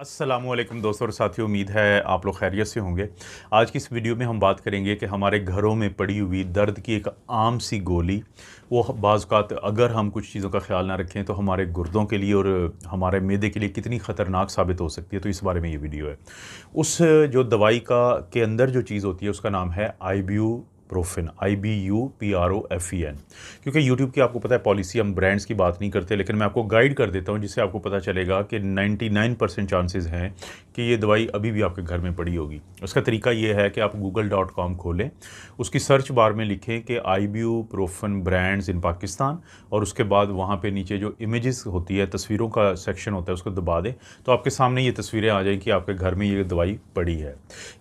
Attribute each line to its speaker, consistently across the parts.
Speaker 1: अस्सलामुअलैकुम दोस्तों और साथियों, उम्मीद है आप लोग खैरियत से होंगे। आज की इस वीडियो में हम बात करेंगे कि हमारे घरों में पड़ी हुई दर्द की एक आम सी गोली, वो बाज़ औक़ात अगर हम कुछ चीज़ों का ख़्याल ना रखें तो हमारे गुर्दों के लिए और हमारे मैदे के लिए कितनी ख़तरनाक साबित हो सकती है। तो इस बारे में ये वीडियो है। उस जो दवाई का के अंदर जो चीज़ होती है उसका नाम है आइब्यूप्रोफेन, IBUPROFEN। क्योंकि यूट्यूब की आपको पता है पॉलिसी, हम ब्रांड्स की बात नहीं करते, लेकिन मैं आपको गाइड कर देता हूँ जिससे आपको पता चलेगा कि 99% चांसेस हैं कि ये दवाई अभी भी आपके घर में पड़ी होगी। उसका तरीका ये है कि आप google.com खोलें, उसकी सर्च बार में लिखें कि आइब्यूप्रोफेन ब्रांड्स इन पाकिस्तान, और उसके बाद वहाँ पे नीचे जो इमेजेस होती है, तस्वीरों का सेक्शन होता है, उसको दबा दें तो आपके सामने ये तस्वीरें आ जाएँ कि आपके घर में ये दवाई पड़ी है।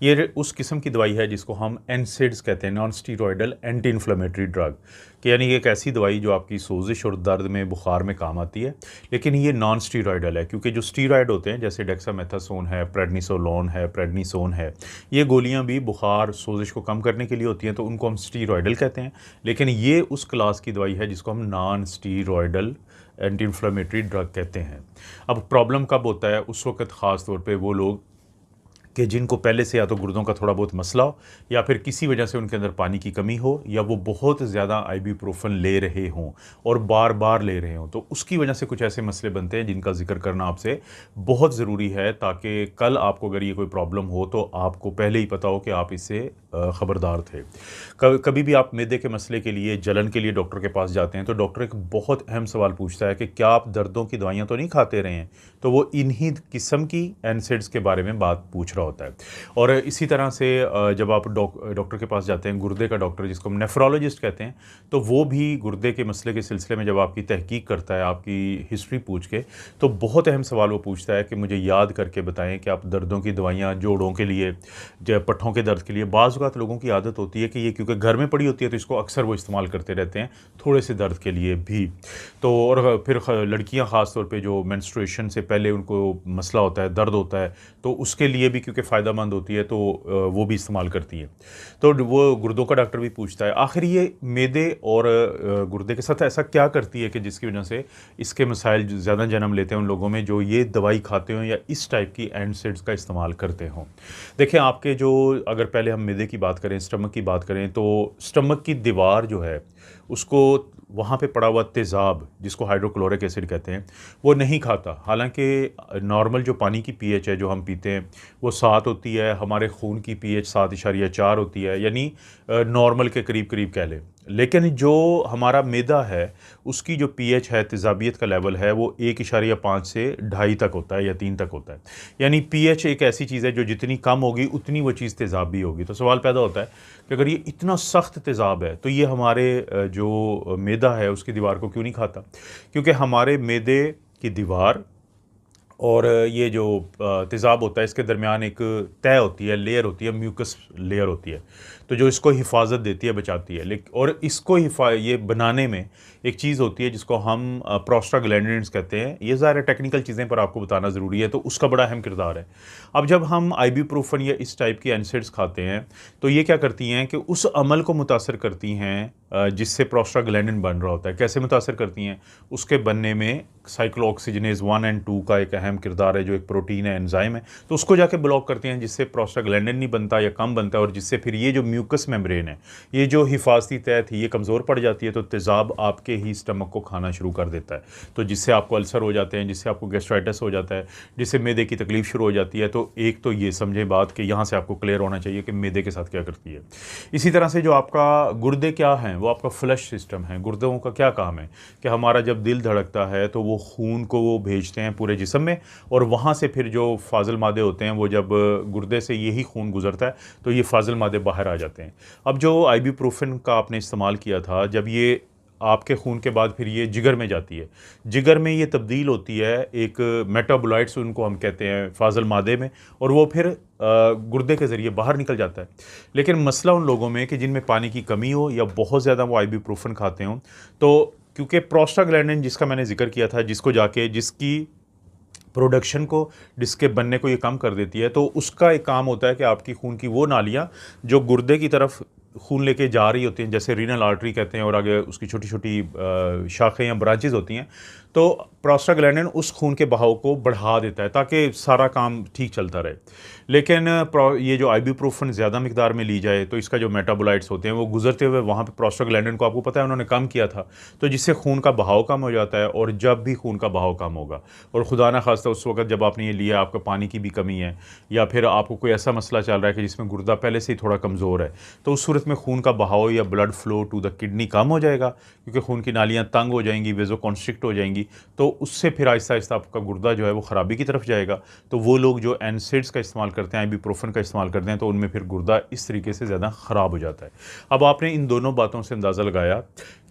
Speaker 1: ये उस किस्म की दवाई है जिसको हम NSAIDs कहते हैं, non steroidal anti inflammatory drug, कि यानी एक ऐसी दवाई जो आपकी सोजिश और दर्द में, बुखार में काम आती है, लेकिन ये नॉन स्टीरॉयडल है। क्योंकि जो स्टीरॉयड होते हैं जैसे डेक्सामेथासोन है, प्रेडनिसोलोन है, प्रेडनिसोन है, ये गोलियां भी बुखार, सोजिश को कम करने के लिए होती हैं, तो उनको हम स्टीरॉयडल कहते हैं। लेकिन ये उस क्लास की दवाई है जिसको हम non steroidal anti inflammatory drug कहते हैं। अब प्रॉब्लम कब होता है? उस वक्त ख़ास तौर पे वो लोग कि जिनको पहले से या तो गुर्दों का थोड़ा बहुत मसला हो, या फिर किसी वजह से उनके अंदर पानी की कमी हो, या वो बहुत ज़्यादा आइब्यूप्रोफेन ले रहे हों और बार बार ले रहे हों, तो उसकी वजह से कुछ ऐसे मसले बनते हैं जिनका जिक्र करना आपसे बहुत ज़रूरी है, ताकि कल आपको अगर ये कोई प्रॉब्लम हो तो आपको पहले ही पता हो कि आप इससे ख़बरदार थे। कभी भी आप मैदे के मसले के लिए, जलन के लिए डॉक्टर के पास जाते हैं तो डॉक्टर एक बहुत अहम सवाल पूछता है कि क्या आप दर्दों की दवाइयाँ तो नहीं खाते रहे हैं? तो वो इन्हीं किस्म की NSAIDs के बारे में बात पूछ रहा होता है। और इसी तरह से जब आप डॉक्टर के पास जाते हैं, गुर्दे का डॉक्टर जिसको हम नेफ्रोलॉजिस्ट कहते हैं, तो वो भी गुर्दे के मसले के सिलसिले में जब आपकी तहकीक करता है, आपकी हिस्ट्री पूछ के, तो बहुत अहम सवाल वो पूछता है कि मुझे याद करके बताएं कि आप दर्दों की दवाइयाँ, जोड़ों के लिए, पट्ठों के दर्द के लिए, बाज़ औक़ात लोगों की आदत होती है कि ये क्योंकि घर में पड़ी होती है तो इसको अक्सर वो इस्तेमाल करते रहते हैं, थोड़े से दर्द के लिए भी। तो और फिर लड़कियाँ ख़ास तौर पे जो मेंस्ट्रुएशन से पहले उनको मसला होता है, दर्द होता है, तो उसके लिए भी क्योंकि फ़ायदेमंद होती है तो वो भी इस्तेमाल करती है। तो वो गुर्दों का डॉक्टर भी पूछता है आखिर ये मैदे और गुर्दे के साथ ऐसा क्या करती है कि जिसकी वजह से इसके मसाइल ज़्यादा जन्म लेते हैं उन लोगों में जो ये दवाई खाते हों या इस टाइप की NSAIDs का इस्तेमाल करते हों। देखिए, आपके जो, अगर पहले हम मैदे की बात करें, स्टमक की बात करें, तो स्टमक की दीवार जो है उसको, वहाँ पे पड़ा हुआ तेज़ाब जिसको हाइड्रोक्लोरिक एसिड कहते हैं, वो नहीं खाता। हालांकि नॉर्मल जो पानी की pH है जो हम पीते हैं वो 7 होती है, हमारे खून की pH 7.4 होती है, यानी नॉर्मल के करीब करीब कह लें। लेकिन जो हमारा मैदा है उसकी जो pH है, तेज़ाबियत का लेवल है, वो 1.5 से 2.5 तक होता है या 3 तक होता है। यानी pH एक ऐसी चीज़ है जो जितनी कम होगी उतनी वो चीज़ तेज़ाब भी होगी। तो सवाल पैदा होता है कि अगर ये इतना सख्त तेज़ाब है तो ये हमारे जो मैदा है उसकी दीवार को क्यों नहीं खाता? क्योंकि हमारे मैदे की दीवार और ये जो तेज़ाब होता है इसके दरमियान एक तय होती है, लेयर होती है, म्यूकस लेयर होती है, तो जो इसको हिफाजत देती है, बचाती है। लेकिन और इसको ये बनाने में एक चीज़ होती है जिसको हम प्रोस्टाग्लैंडिन्स कहते हैं। ये ज़ाहिर टेक्निकल चीज़ें पर आपको बताना ज़रूरी है, तो उसका बड़ा अहम किरदार है। अब जब हम आइब्यूप्रोफेन या इस टाइप की NSAIDs खाते हैं तो ये क्या करती हैं कि उस अमल को मुतासर करती हैं जिससे प्रोस्टाग्लैंडिन बन रहा होता है। कैसे मुतासर करती हैं? उसके बनने में साइक्लोऑक्सीजनेज 1 और 2 का एक अहम किरदार है, जो एक प्रोटीन है, एंजाइम है, तो उसको जाके ब्लॉक करती हैं जिससे प्रोस्टाग्लैंडिन नहीं बनता या कम बनता है, और जिससे फिर ये जो म्यूकस मेम्ब्रेन है, ये जो हिफाजती तय थी, ये कमज़ोर पड़ जाती है, तो तेज़ाब आपके ही स्टमक को खाना शुरू कर देता है, तो जिससे आपको अल्सर हो जाते हैं, जिससे आपको गैस्ट्राइटिस हो जाता है, जिससे मैदे की तकलीफ शुरू हो जाती है। तो एक तो ये समझें बात कि यहाँ से आपको क्लियर होना चाहिए कि मैदे के साथ क्या करती है। इसी तरह से जो आपका गुर्दे क्या हैं, वो आपका फ्लश सिस्टम है। गुर्दों का क्या काम है कि हमारा जब दिल धड़कता है तो वो खून को वो भेजते हैं पूरे जिस्म में, और वहाँ से फिर जो फाजिल मादे होते हैं, वो जब गुर्दे से यही खून गुजरता है तो ये फाजिल मादे बाहर आ जाते हैं। अब जो आइब्यूप्रोफेन का आपने इस्तेमाल किया था, जब ये आपके खून के बाद फिर ये जिगर में जाती है, जिगर में ये तब्दील होती है एक मेटाबोलाइट्स उनको हम कहते हैं फाजिल मादे में, और वो फिर गुर्दे के ज़रिए बाहर निकल जाता है। लेकिन मसला उन लोगों में कि जिनमें पानी की कमी हो या बहुत ज़्यादा वो आइब्यूप्रोफेन खाते हों, तो क्योंकि प्रोस्टाग्लैंडिन जिसका मैंने जिक्र किया था, जिसकी प्रोडक्शन को, जिसके बनने को ये कम कर देती है, तो उसका एक काम होता है कि आपकी खून की वो नालियाँ जो गुर्दे की तरफ खून लेके जा रही होती हैं, जैसे रीनल आर्टरी कहते हैं, और आगे उसकी छोटी छोटी शाखें या ब्रांचेज़ होती हैं, तो प्रोस्टाग्लैंडिन उस खून के बहाव को बढ़ा देता है ताकि सारा काम ठीक चलता रहे। लेकिन ये जो आइबुप्रोफेन ज़्यादा मिकदार में ली जाए तो इसका जो मेटाबोलाइट्स होते हैं वो गुजरते हुए वहाँ पे प्रोस्टाग्लैंडिन को, आपको पता है, उन्होंने कम किया था, तो जिससे खून का बहाव कम हो जाता है। और जब भी खून का बहाव कम होगा, और खुदा ना खास्ता उस वक्त जब आपने ये लिया, आपका पानी की भी कमी है या फिर आपको कोई ऐसा मसला चल रहा है कि जिसमें गुर्दा पहले से ही थोड़ा कमज़ोर है, तो उस सूरत में खून का बहाव या blood flow to the kidney कम हो जाएगा, क्योंकि खून की नालियाँ तंग हो जाएंगी, वेजो कॉन्स्ट्रिक्ट हो जाएंगी, तो उससे फिर आहिस्ता आहिस्ता आपका गुर्दा जो है वो ख़राबी की तरफ जाएगा। तो वो लोग जो एनसेड्स का इस्तेमाल करते हैं, आइबुप्रोफेन का इस्तेमाल करते हैं, तो उनमें फिर गुर्दा इस तरीके से ज़्यादा ख़राब हो जाता है। अब आपने इन दोनों बातों से अंदाज़ा लगाया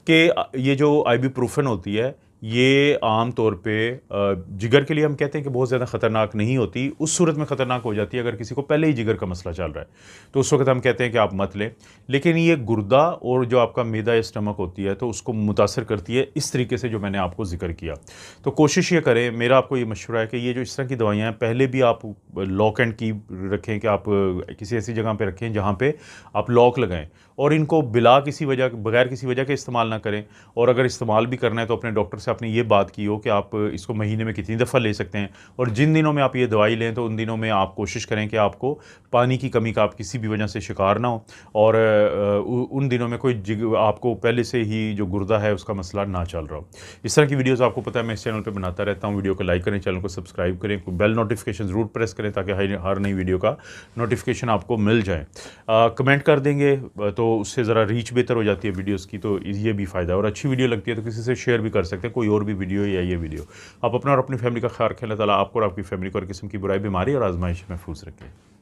Speaker 1: कि ये जो आइबुप्रोफेन होती है ये आम तौर पे जिगर के लिए हम कहते हैं कि बहुत ज़्यादा ख़तरनाक नहीं होती, उस सूरत में ख़तरनाक हो जाती है अगर किसी को पहले ही जिगर का मसला चल रहा है, तो उस वक्त हम कहते हैं कि आप मत लें। लेकिन ये गुर्दा और जो आपका मैदा या स्टमक होती है तो उसको मुतासर करती है इस तरीके से जो मैंने आपको जिक्र किया। तो कोशिश ये करें, मेरा आपको ये मशवरा है कि ये जो इस तरह की दवाइयाँ हैं पहले भी आप लॉक एंड की रखें, कि आप किसी ऐसी जगह पर रखें जहाँ पर आप लॉक लगाएँ, और इनको बगैर किसी वजह के इस्तेमाल ना करें। और अगर इस्तेमाल भी करना है तो अपने डॉक्टर से आपने ये बात की हो कि आप इसको महीने में कितनी दफ़ा ले सकते हैं, और जिन दिनों में आप ये दवाई लें तो उन दिनों में आप कोशिश करें कि आपको पानी की कमी का आप किसी भी वजह से शिकार ना हो, और उन दिनों में आपको पहले से ही जो गुर्दा है उसका मसला ना चल रहा हो। इस तरह की वीडियोज़ आपको पता है मैं इस चैनल पर बनाता रहता हूँ। वीडियो को लाइक करें, चैनल को सब्सक्राइब करें, बेल नोटिफिकेशन ज़रूर प्रेस करें ताकि हर नई वीडियो का नोटिफिकेशन आपको मिल जाए। कमेंट कर देंगे तो उससे ज़रा रीच बेहतर हो जाती है वीडियोस की, तो ये भी फ़ायदा है। और अच्छी वीडियो लगती है तो किसी से शेयर भी कर सकते हैं, कोई और भी वीडियो या ये वीडियो। आप अपना और अपनी फैमिली का ख्याल रखें। अल्लाह ताला आपको और आपकी फैमिली को हर किस्म की बुराई, बीमारी और आजमाइश महफूज रखें।